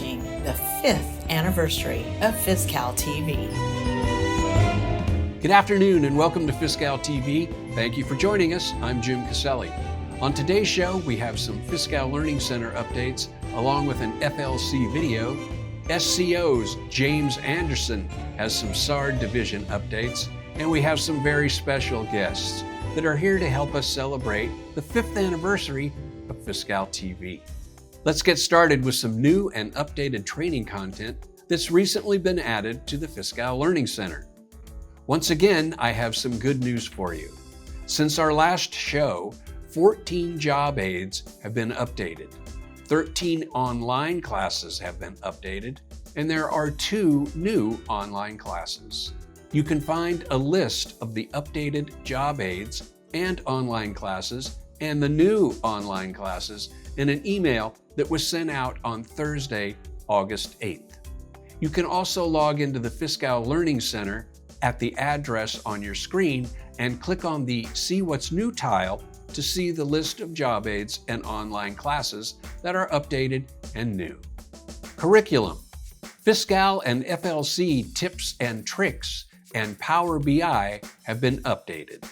watching the 5th anniversary of FI CalTv. Good afternoon and welcome to FI CalTv. Thank you for joining us. I'm Jim Caselli. On today's show, we have some FI Learning Center updates along with an FLC video. SCO's James Anderson has some SARD division updates, and we have some very special guests that are here to help us celebrate the 5th anniversary of FI CalTv. Let's get started with some new and updated training content that's recently been added to the FI Learning Center. Once again, I have some good news for you. Since our last show, 14 job aids have been updated, 13 online classes have been updated, and there are 2 new online classes. You can find a list of the updated job aids and online classes and the new online classes in an email that was sent out on Thursday, August 8th. You can also log into the FI Learning Center at the address on your screen and click on the See What's New tile to see the list of job aids and online classes that are updated and new. Curriculum. FI and FLC tips and tricks and Power BI have been updated.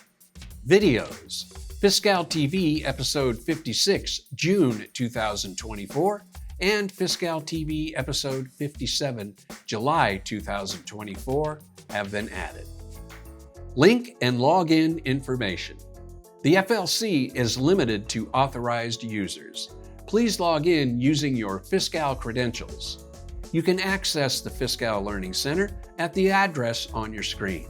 Videos. FI CalTv episode 56, June 2024, and FI CalTv episode 57, July 2024 have been added. Link and login information. The FLC is limited to authorized users. Please log in using your FI credentials. You can access the FI Learning Center at the address on your screen.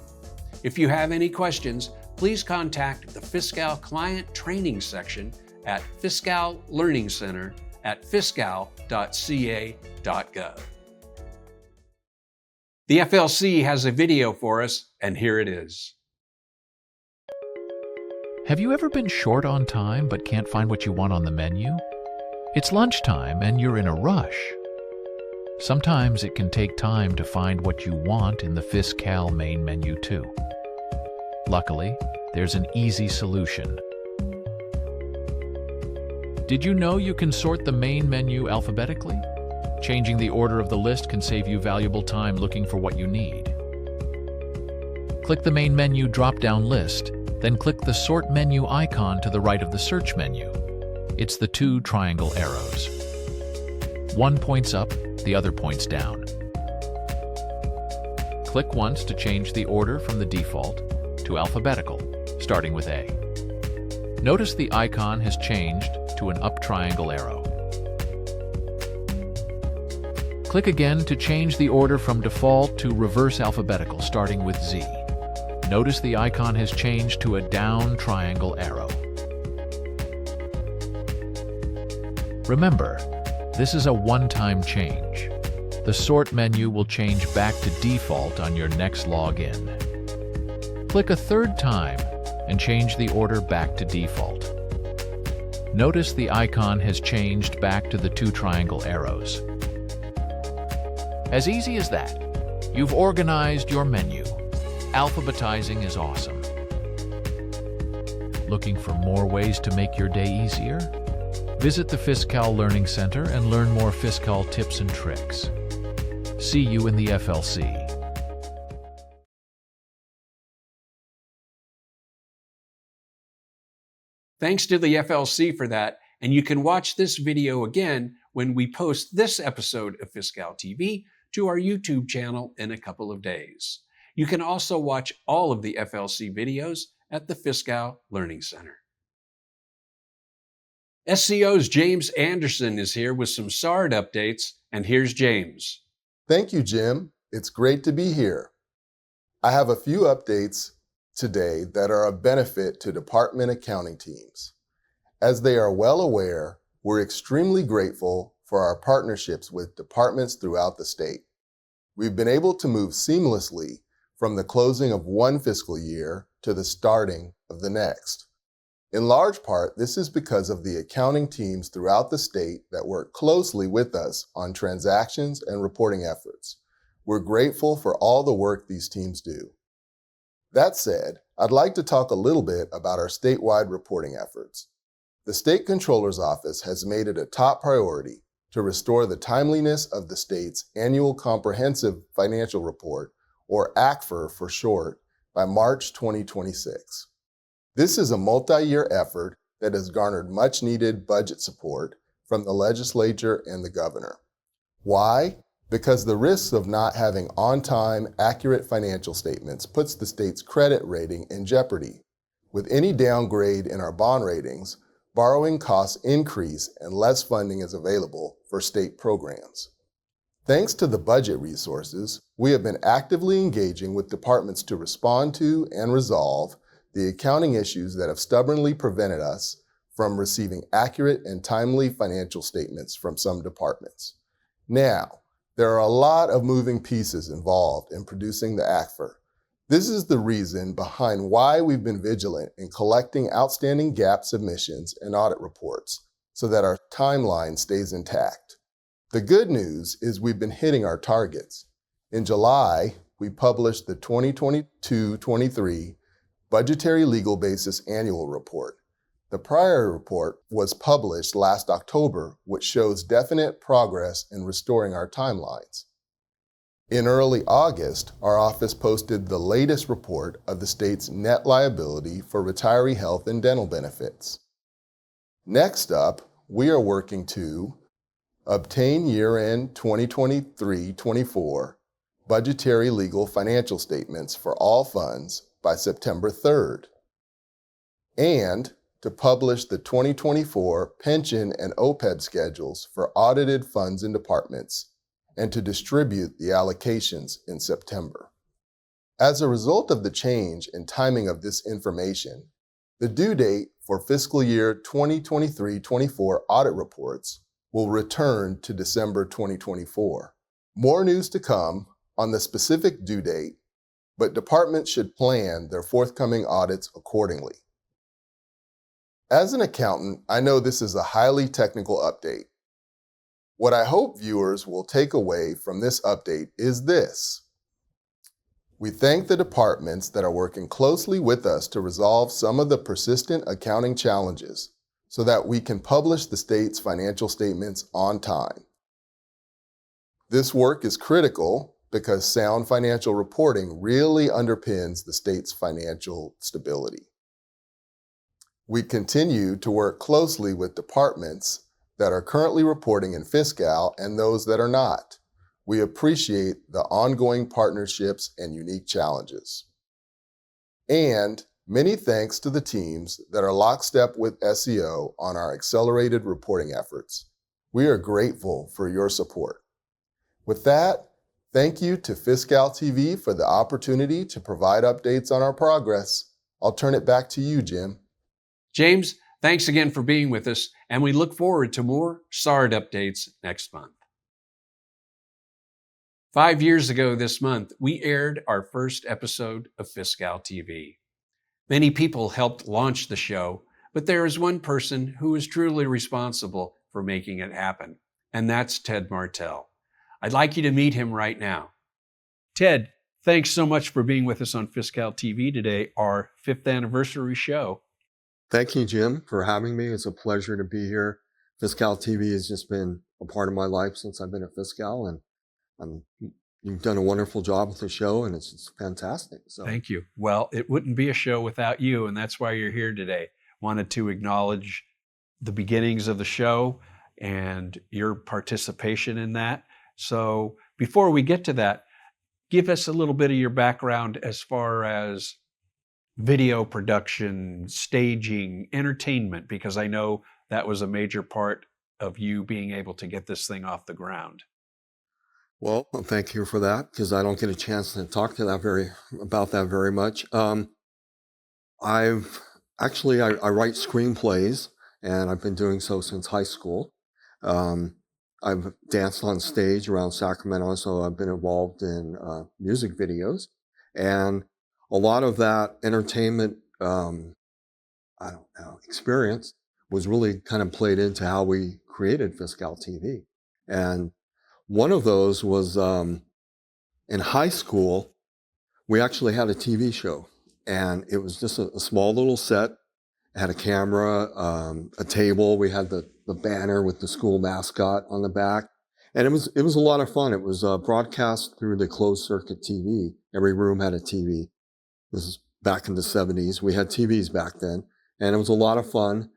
If you have any questions, please contact the FI Client Training section at FI Learning Center at fiscal.ca.gov. The FLC has a video for us, and here it is. Have you ever been short on time but can't find what you want on the menu? It's lunchtime and you're in a rush. Sometimes it can take time to find what you want in the FI Cal main menu too. Luckily, there's an easy solution. Did you know you can sort the main menu alphabetically? Changing the order of the list can save you valuable time looking for what you need. Click the main menu drop-down list, then click the sort menu icon to the right of the search menu. It's the 2 triangle arrows. One points up, the other points down. Click once to change the order from the default to alphabetical, starting with A. Notice the icon has changed to an up triangle arrow. Click again to change the order from default to reverse alphabetical, starting with Z. Notice the icon has changed to a down triangle arrow. Remember, this is a one-time change. The sort menu will change back to default on your next login. Click a third time and change the order back to default. Notice the icon has changed back to the 2 triangle arrows. As easy as that, you've organized your menu. Alphabetizing is awesome. Looking for more ways to make your day easier? Visit the FI Learning Center and learn more FI tips and tricks. See you in the FLC. Thanks to the FLC for that, and you can watch this video again when we post this episode of FI CalTv to our YouTube channel in a couple of days. You can also watch all of the FLC videos at the FI Learning Center. SCO's James Anderson is here with some SARD updates, and here's James. Thank you, Jim. It's great to be here. I have a few updates today that are of benefit to department accounting teams. As they are well aware, we're extremely grateful for our partnerships with departments throughout the state. We've been able to move seamlessly from the closing of one fiscal year to the starting of the next. In large part, this is because of the accounting teams throughout the state that work closely with us on transactions and reporting efforts. We're grateful for all the work these teams do. That said, I'd like to talk a little bit about our statewide reporting efforts. The State Controller's Office has made it a top priority to restore the timeliness of the state's annual comprehensive financial report, or ACFR for short, by March 2026. This is a multi-year effort that has garnered much-needed budget support from the legislature and the governor. Why? Because the risks of not having on-time, accurate financial statements puts the state's credit rating in jeopardy. With any downgrade in our bond ratings, borrowing costs increase and less funding is available for state programs. Thanks to the budget resources, we have been actively engaging with departments to respond to and resolve the accounting issues that have stubbornly prevented us from receiving accurate and timely financial statements from some departments. Now, there are a lot of moving pieces involved in producing the ACFR. This is the reason behind why we've been vigilant in collecting outstanding gap submissions and audit reports so that our timeline stays intact. The good news is we've been hitting our targets. In July, we published the 2022-23 Budgetary Legal Basis Annual Report. The prior report was published last October, which shows definite progress in restoring our timelines. In early August, our office posted the latest report of the state's net liability for retiree health and dental benefits. Next up, we are working to obtain year-end 2023-24 budgetary legal financial statements for all funds by September 3rd, and to publish the 2024 pension and OPEB schedules for audited funds and departments, and to distribute the allocations in September. As a result of the change in timing of this information, the due date for fiscal year 2023-24 audit reports will return to December 2024. More news to come on the specific due date, but departments should plan their forthcoming audits accordingly. As an accountant, I know this is a highly technical update. What I hope viewers will take away from this update is this. We thank the departments that are working closely with us to resolve some of the persistent accounting challenges so that we can publish the state's financial statements on time. This work is critical because sound financial reporting really underpins the state's financial stability. We continue to work closely with departments that are currently reporting in FISCAL and those that are not. We appreciate the ongoing partnerships and unique challenges. And many thanks to the teams that are lockstep with SEO on our accelerated reporting efforts. We are grateful for your support. With that, thank you to FI CalTv for the opportunity to provide updates on our progress. I'll turn it back to you, Jim. James, thanks again for being with us, and we look forward to more SARD updates next month. 5 years ago this month, we aired our first episode of FI CalTv. Many people helped launch the show, but there is one person who is truly responsible for making it happen, and that's Ted Martell. I'd like you to meet him right now. Ted, thanks so much for being with us on FI CalTv today, our 5th anniversary show. Thank you, Jim, for having me. It's a pleasure to be here. FI CalTv has just been a part of my life since I've been at FISCAL, and you've done a wonderful job with the show, and it's fantastic. So thank you. Well, it wouldn't be a show without you, and that's why you're here today. Wanted to acknowledge the beginnings of the show and your participation in that. So before we get to that, give us a little bit of your background as far as video production, staging, entertainment, because I know that was a major part of you being able to get this thing off the ground. Well, thank you for that, because I don't get a chance to talk to about that very much. I write screenplays, and I've been doing so since high school. I've danced on stage around Sacramento, so I've been involved in music videos, and a lot of that entertainment, experience was really kind of played into how we created FI CalTv. And one of those was in high school, we actually had a TV show, and it was just a small little set. It had a camera, a table. We had the the banner with the school mascot on the back. And it was a lot of fun. It was broadcast through the closed circuit TV. Every room had a TV. This is back in the 70s. We had TVs back then. And it was a lot of fun.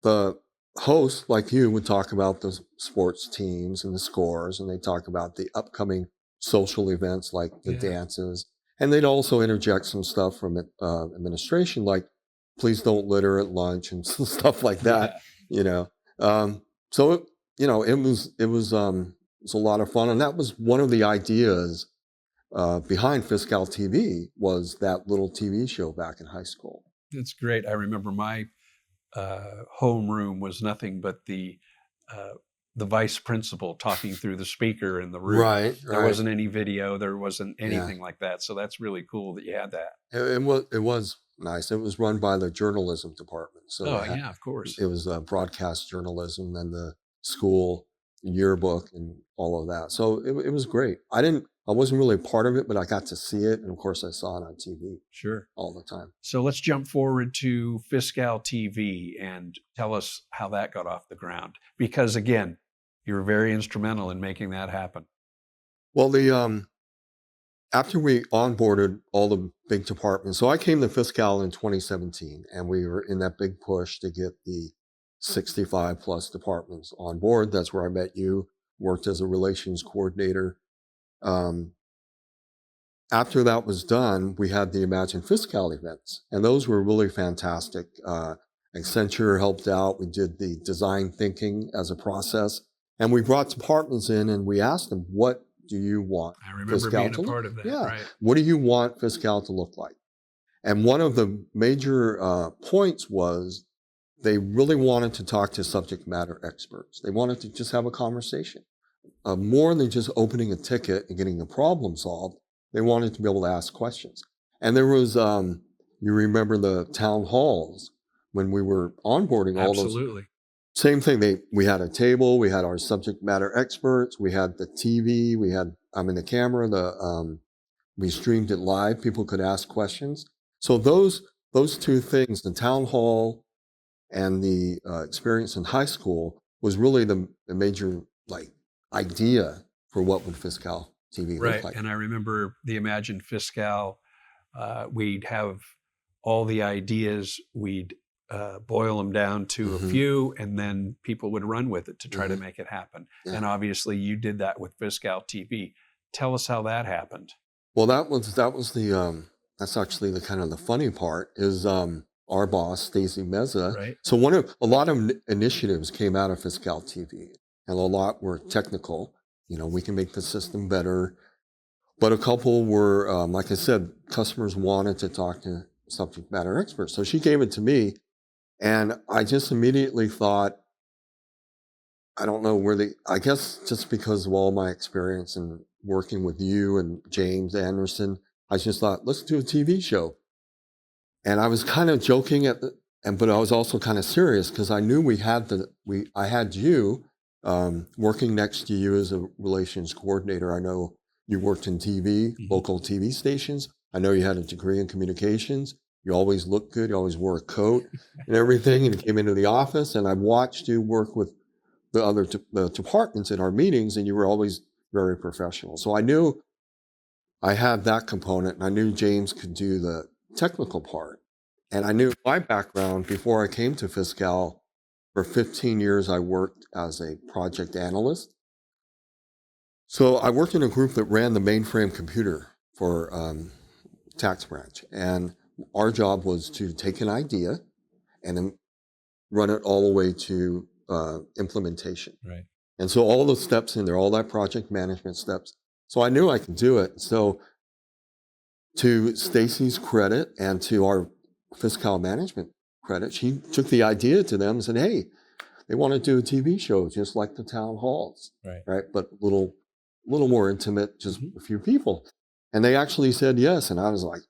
The host, like you, would talk about the sports teams and the scores, and they talk about the upcoming social events like the dances. And they'd also interject some stuff from administration, like please don't litter at lunch and stuff like that. So it was a lot of fun, and that was one of the ideas behind FI CalTv was that little TV show back in high school. It's great. I remember my homeroom was nothing but the vice principal talking through the speaker in the room. Right. There wasn't any video. There wasn't anything like that. So that's really cool that you had that. It was nice. It was run by the journalism department. So of course. It was broadcast journalism and the school yearbook and all of that. So it was great. I wasn't really a part of it, but I got to see it. And of course I saw it on TV. Sure. All the time. So let's jump forward to FI CalTv and tell us how that got off the ground. Because again, you were very instrumental in making that happen. Well, after we onboarded all the big departments, so I came to FI Cal in 2017, and we were in that big push to get the 65 plus departments on board. That's where I met you, worked as a relations coordinator. After that was done, we had the Imagine FI Cal events, and those were really fantastic. Accenture helped out. We did the design thinking as a process, and we brought departments in and we asked them, what do you want I remember being a part of that. Yeah. Right. What do you want FI Cal to look like? And one of the major points was they really wanted to talk to subject matter experts. They wanted to just have a conversation. More than just opening a ticket and getting the problem solved, they wanted to be able to ask questions. And there was, you remember the town halls when we were onboarding all those. Absolutely. Same thing. We had a table. We had our subject matter experts. We had the TV. We had, the camera. We streamed it live. People could ask questions. So those two things, the town hall and the experience in high school, was really the major idea for what would FI CalTv look like. And I remember the Imagine FI Cal. We'd have all the ideas. We'd boil them down to a few, and then people would run with it to try to make it happen. Yeah. And obviously you did that with FI CalTv. Tell us how that happened. Well, that was the that's actually the kind of the funny part is our boss, Stacy Meza. Right. So a lot of initiatives came out of FI CalTv, and a lot were technical. We can make the system better, but a couple were, like I said, customers wanted to talk to subject matter experts. So she gave it to me. And I just immediately thought, I don't know I guess just because of all my experience in working with you and James Anderson, I just thought, let's do a TV show. And I was kind of joking but I was also kind of serious because I knew I had you working next to you as a relations coordinator. I know you worked in TV, local TV stations. I know you had a degree in communications. You always looked good. You always wore a coat and everything. And you came into the office, and I watched you work with the other the departments in our meetings, and you were always very professional. So I knew I had that component, and I knew James could do the technical part. And I knew my background before I came to FI Cal. For 15 years, I worked as a project analyst. So I worked in a group that ran the mainframe computer for tax branch, and our job was to take an idea and then run it all the way to implementation. Right. And so all those steps in there, all that project management steps. So I knew I could do it. So to Stacy's credit and to our FI Cal management credit, she took the idea to them and said, hey, they want to do a TV show just like the town halls, right? But a little more intimate, just a few people. And they actually said yes. And I was like,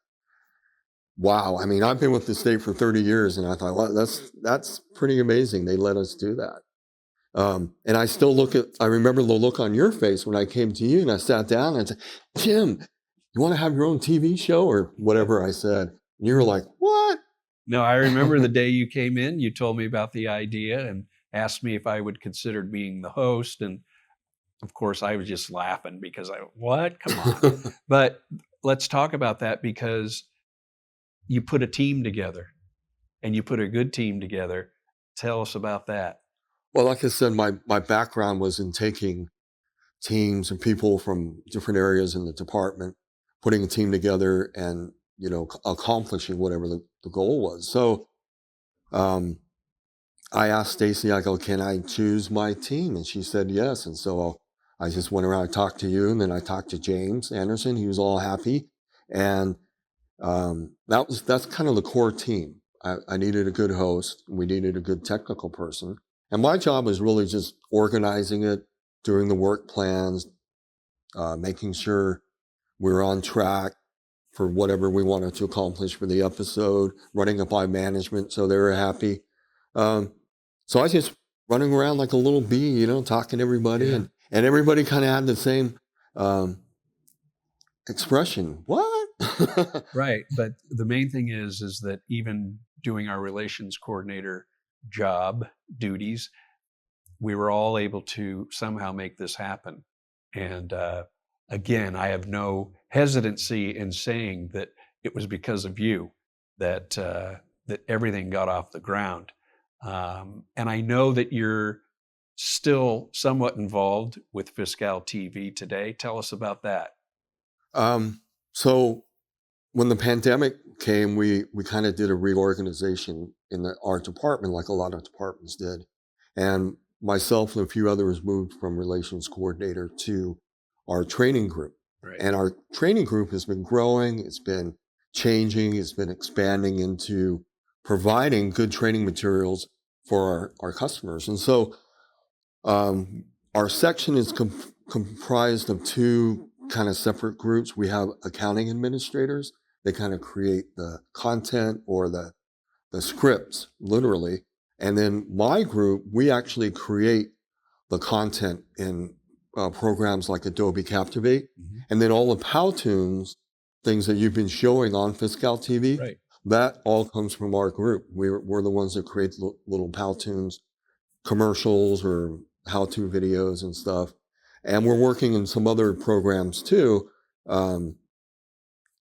wow. I've been with the state for 30 years, and I thought, well, that's pretty amazing. They let us do that. And I remember the look on your face when I came to you and I sat down and I said, Jim, you want to have your own TV show or whatever I said? And you were like, what? No, I remember the day you came in, you told me about the idea, and asked me if I would consider being the host. And of course, I was just laughing because what? Come on. But let's talk about that, because you put a team together, and you put a good team together. Tell us about that. Well, like I said, my background was in taking teams and people from different areas in the department, putting a team together and, accomplishing whatever the goal was. So I asked Stacy, I go, can I choose my team? And she said yes. And so I just went around and talked to you, and then I talked to James Anderson. He was all happy. And that's kind of the core team. I needed a good host. We needed a good technical person. And my job was really just organizing it, doing the work plans, making sure we're on track for whatever we wanted to accomplish for the episode, running it by management so they were happy. So I was just running around like a little bee, talking to everybody, and everybody kind of had the same expression. What? Right. But the main thing is that even doing our relations coordinator job duties, we were all able to somehow make this happen. And again, I have no hesitancy in saying that it was because of you that that everything got off the ground. And I know that you're still somewhat involved with FI CalTv today. Tell us about that. So when the pandemic came, we kind of did a reorganization in our department, like a lot of departments did. And myself and a few others moved from relations coordinator to our training group. Right. And our training group has been growing, it's been changing, it's been expanding into providing good training materials for our customers. And so our section is comprised of two kind of separate groups. We have accounting administrators. They kind of create the content or the scripts, literally. And then my group, we actually create the content in programs like Adobe Captivate. Mm-hmm. And then all the Powtoons, things that you've been showing on FI CalTv, right, that all comes from our group. We're the ones that create little Powtoons, commercials or how-to videos and stuff. And we're working in some other programs too,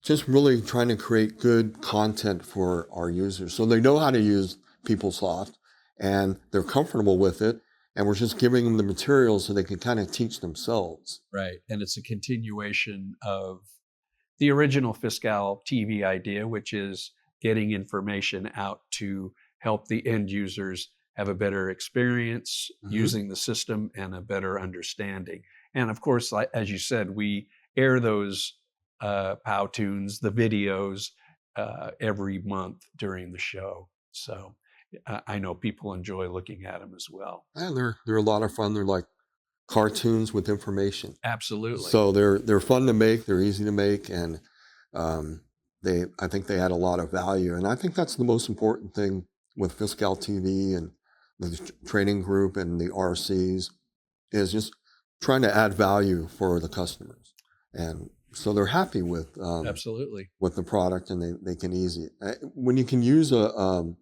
just really trying to create good content for our users so they know how to use PeopleSoft and they're comfortable with it. And we're just giving them the materials so they can kind of teach themselves. Right. And it's a continuation of the original FI CalTv idea, which is getting information out to help the end users have a better experience using the system and a better understanding. And of course, as you said, we air those Powtoons, the videos, every month during the show. So I know people enjoy looking at them as well. And they're a lot of fun. They're like cartoons with information. Absolutely. So they're fun to make. They're easy to make, and I think they add a lot of value. And I think that's the most important thing with FI CalTv and the training group and the RCs is just trying to add value for the customers. And so they're happy with absolutely with the product, and they can easy when you can use a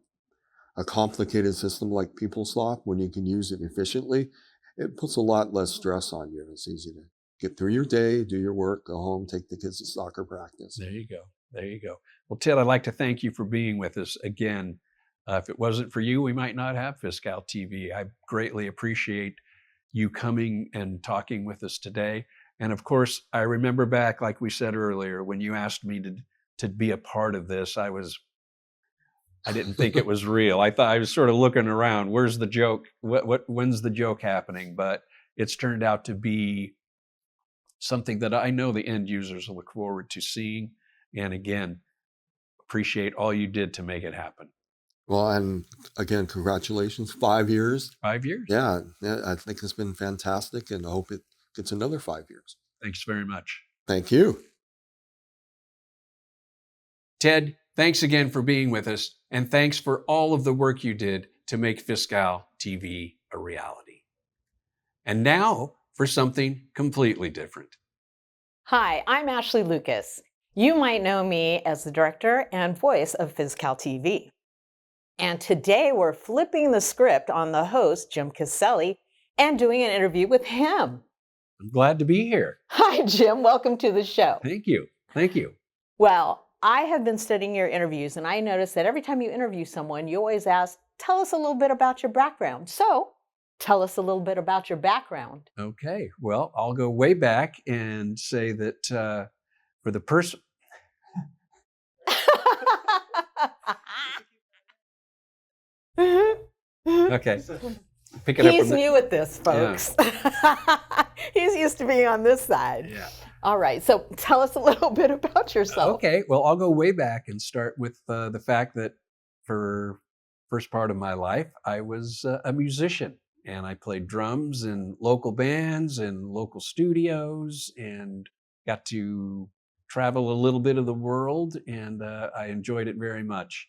complicated system like PeopleSoft, when you can use it efficiently, it puts a lot less stress on you. It's easy to get through your day, do your work, go home, take the kids to soccer practice. There you go. There you go. Well, Ted, I'd like to thank you for being with us again. If it wasn't for you, we might not have FI CalTv. I greatly appreciate you coming and talking with us today. And of course, I remember back, like we said earlier, when you asked me to be a part of this, I didn't think it was real. I thought I was sort of looking around. Where's the joke? When's the joke happening? But it's turned out to be something that I know the end users will look forward to seeing. And again, appreciate all you did to make it happen. Well, and again, congratulations. 5 years. 5 years. Yeah, I think it's been fantastic, and I hope it gets another 5 years. Thanks very much. Thank you. Ted, thanks again for being with us, and thanks for all of the work you did to make FI CalTv a reality. And now for something completely different. Hi, I'm Ashley Lucas. You might know me as the director and voice of FI CalTv. And today we're flipping the script on the host, Jim Caselli, and doing an interview with him. I'm glad to be here. Hi, Jim. Welcome to the show. Thank you. Thank you. Well, I have been studying your interviews, and I noticed that every time you interview someone, you always ask, tell us a little bit about your background. So tell us a little bit about your background. Okay. Well, I'll go way back and say that for the person... Okay. Pick it up He's from new at this, folks. Yeah. He's used to being on this side. Yeah. All right. So tell us a little bit about yourself. Okay. Well, I'll go way back and start with the fact that for first part of my life, I was a musician, and I played drums in local bands and local studios, and got to travel a little bit of the world, and I enjoyed it very much.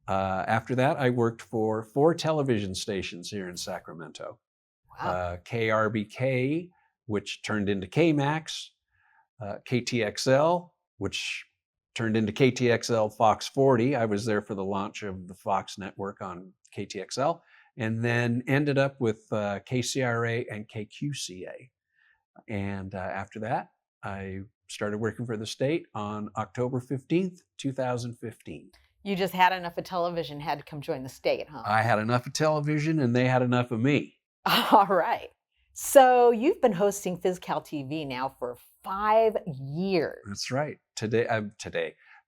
After that, I worked for 4 television stations here in Sacramento. Wow. KRBK, which turned into KMAX, KTXL, which turned into KTXL Fox 40. I was there for the launch of the Fox network on KTXL, and then ended up with KCRA and KQCA. And after that, I started working for the state on October 15th, 2015. You just had enough of television, had to come join the state, huh? I had enough of television, and they had enough of me. All right. So you've been hosting FI CalTv now for 5 years. That's right.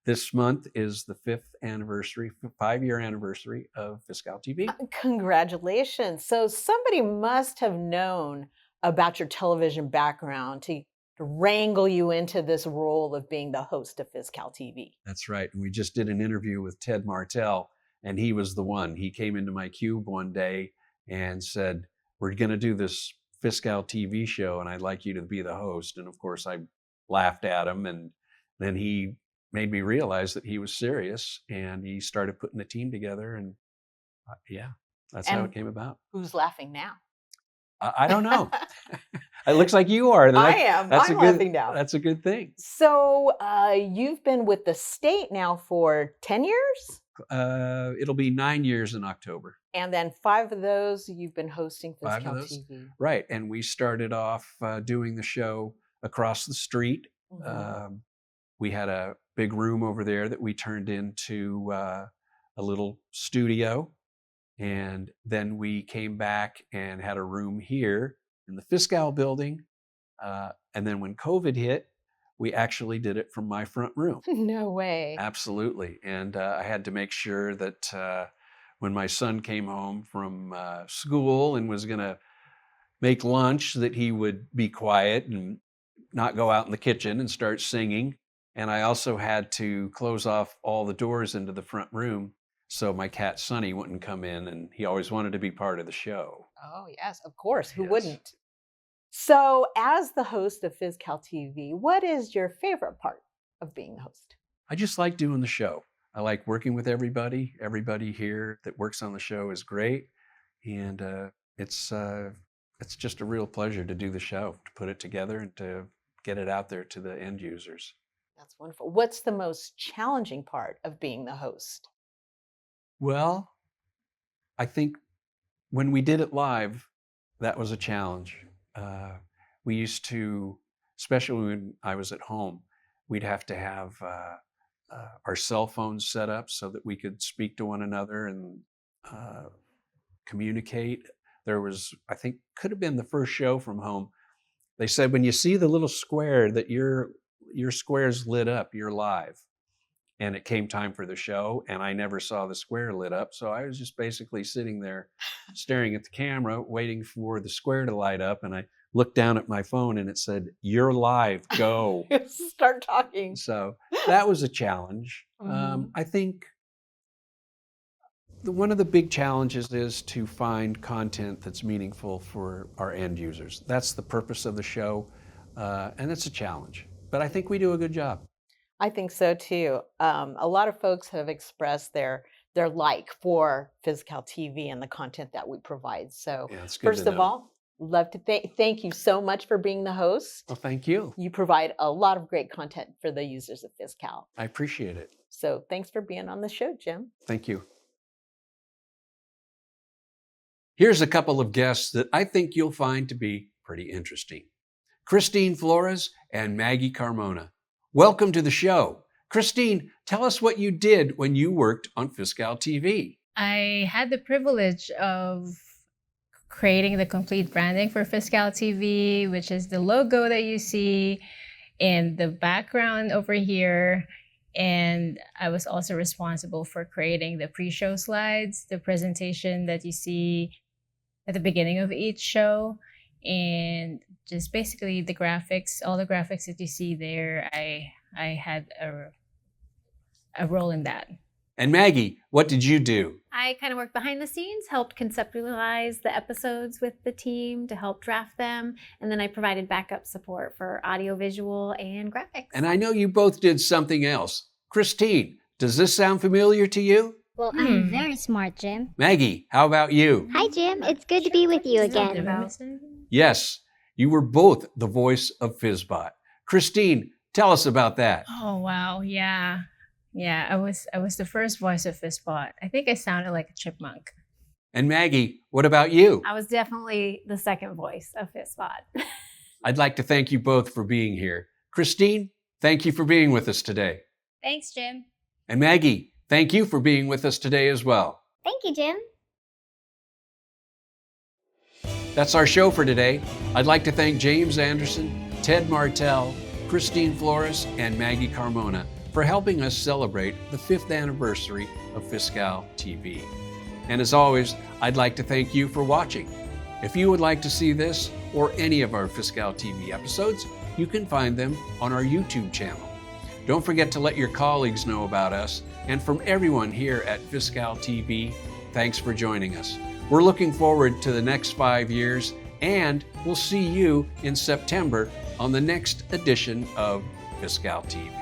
This month is the 5-year anniversary of FI CalTv. Congratulations. So somebody must have known about your television background to wrangle you into this role of being the host of FI CalTv. That's right. And we just did an interview with Ted Martell, and he was the one. He came into my cube one day and said, we're going to do this FI CalTv show, and I'd like you to be the host. And of course, I laughed at him, and then he made me realize that he was serious, and he started putting the team together, and that's how it came about. Who's laughing now? I don't know. It looks like you are. I am. I'm laughing now. That's a good thing. So you've been with the state now for 10 years? It'll be 9 years in October. And then 5 of those you've been hosting FI 5 of those? CalTv. Right. And we started off doing the show across the street. Mm-hmm. We had a big room over there that we turned into a little studio. And then we came back and had a room here in the FI Cal building. And then when COVID hit, we actually did it from my front room. No way. Absolutely. And I had to make sure that when my son came home from school and was going to make lunch, that he would be quiet and not go out in the kitchen and start singing. And I also had to close off all the doors into the front room so my cat Sonny wouldn't come in, and he always wanted to be part of the show. Oh, yes, of course. Who wouldn't? So as the host of FI CalTv, what is your favorite part of being the host? I just like doing the show. I like working with everybody. Everybody here that works on the show is great. And it's just a real pleasure to do the show, to put it together and to get it out there to the end users. That's wonderful. What's the most challenging part of being the host? Well, I think when we did it live, that was a challenge. We used to, especially when I was at home, we'd have to have our cell phones set up so that we could speak to one another and communicate. There was, I think, could have been the first show from home. They said, when you see the little square that your square's lit up, you're live. And it came time for the show, and I never saw the square lit up. So I was just basically sitting there staring at the camera, waiting for the square to light up. And I looked down at my phone and it said, "You're live, go." Start talking. So that was a challenge. Mm-hmm. I think one of the big challenges is to find content that's meaningful for our end users. That's the purpose of the show, and it's a challenge. But I think we do a good job. I think so too. A lot of folks have expressed their like for FI CalTv and the content that we provide. So first of all, love to thank you so much for being the host. Well, thank you. You provide a lot of great content for the users of FI Cal. I appreciate it. So thanks for being on the show, Jim. Thank you. Here's a couple of guests that I think you'll find to be pretty interesting. Kristine Flores and Maggie Carmona. Welcome to the show. Kristine, tell us what you did when you worked on FI CalTv. I had the privilege of creating the complete branding for FI CalTv, which is the logo that you see in the background over here. And I was also responsible for creating the pre-show slides, the presentation that you see at the beginning of each show, and just basically the graphics, all the graphics that you see there. I had a role in that. And Maggie, what did you do? I kind of worked behind the scenes, helped conceptualize the episodes with the team to help draft them, and then I provided backup support for audiovisual and graphics. And I know you both did something else. Kristine, does this sound familiar to you? Well, I'm very smart, Jim. Maggie, how about you? Hi, Jim. It's good to be with you again. Yes, you were both the voice of FizzBot. Kristine, tell us about that. Oh, wow. Yeah. Yeah, I was the first voice of FizzBot. I think I sounded like a chipmunk. And Maggie, what about you? I was definitely the second voice of FizzBot. I'd like to thank you both for being here. Kristine, thank you for being with us today. Thanks, Jim. And Maggie, thank you for being with us today as well. Thank you, Jim. That's our show for today. I'd like to thank James Anderson, Ted Martell, Kristine Flores, and Maggie Carmona for helping us celebrate the 5th anniversary of FI CalTv. And as always, I'd like to thank you for watching. If you would like to see this or any of our FI CalTv episodes, you can find them on our YouTube channel. Don't forget to let your colleagues know about us. And from everyone here at FI CalTv, thanks for joining us. We're looking forward to the next 5 years, and we'll see you in September on the next edition of FI CalTv.